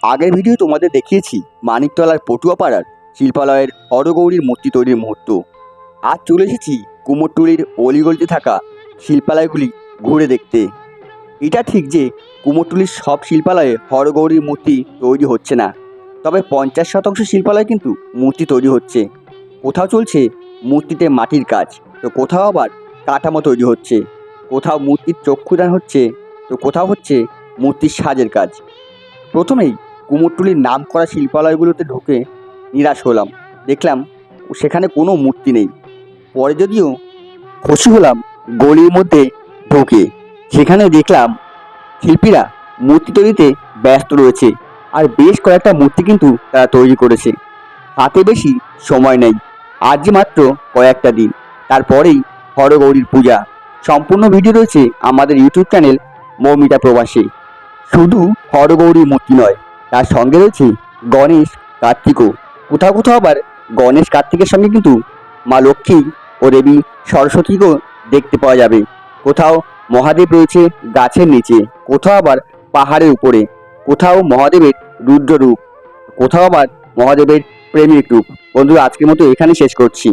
আগের ভিডিও তোমাদের দেখিয়েছি মানিকতলার পটুয়াপাড়ার শিল্পালয়ের হরগৌরীর মূর্তি তৈরির মুহূর্ত। আজ চলে এসেছি কুমোরটুলির অলিগলিতে থাকা শিল্পালয়গুলি ঘুরে দেখতে। এটা ঠিক যে কুমোরটুলির সব শিল্পালয়ে হরগৌরীর মূর্তি তৈরি হচ্ছে না, তবে 50% শিল্পালয়ে কিন্তু মূর্তি তৈরি হচ্ছে। কোথাও চলছে মূর্তিতে মাটির কাজ, তো কোথাও আবার কাঠামো তৈরি হচ্ছে, কোথাও মূর্তির চক্ষুদান হচ্ছে, তো কোথাও হচ্ছে মূর্তির সাজের কাজ। প্রথমেই কুমোরটুলির নামকরা শিল্পালয়গুলোতে ঢুকে নিরাশ হলাম, দেখলাম সেখানে কোনো মূর্তি নেই। পরে যদিও খুশি হলাম গলির মধ্যে ঢুকে, সেখানে দেখলাম শিল্পীরা মূর্তি তৈরিতে ব্যস্ত রয়েছে, আর বেশ কয়েকটা মূর্তি কিন্তু তারা তৈরি করেছে। হাতে বেশি সময় নেই, আজ যে মাত্র কয়েকটা দিন, তারপরেই হরগৌরীর পূজা। সম্পূর্ণ ভিডিও রয়েছে আমাদের ইউটিউব চ্যানেল মৌমিতা প্রবাসী। শুধু হরগৌরী মূর্তি নয়, তার সঙ্গে রয়েছে গণেশ, কার্তিকও। কোথাও কোথাও আবার গণেশ কার্তিকের সঙ্গে কিন্তু মা লক্ষ্মী ও দেবী সরস্বতীকেও দেখতে পাওয়া যাবে। কোথাও মহাদেব রয়েছে গাছের নিচে, কোথাও আবার পাহাড়ের উপরে, কোথাও মহাদেবের রুদ্র রূপ, কোথাও আবার মহাদেবের প্রেমিক রূপ। বন্ধুরা, আজকের মতো এখানে শেষ করছি।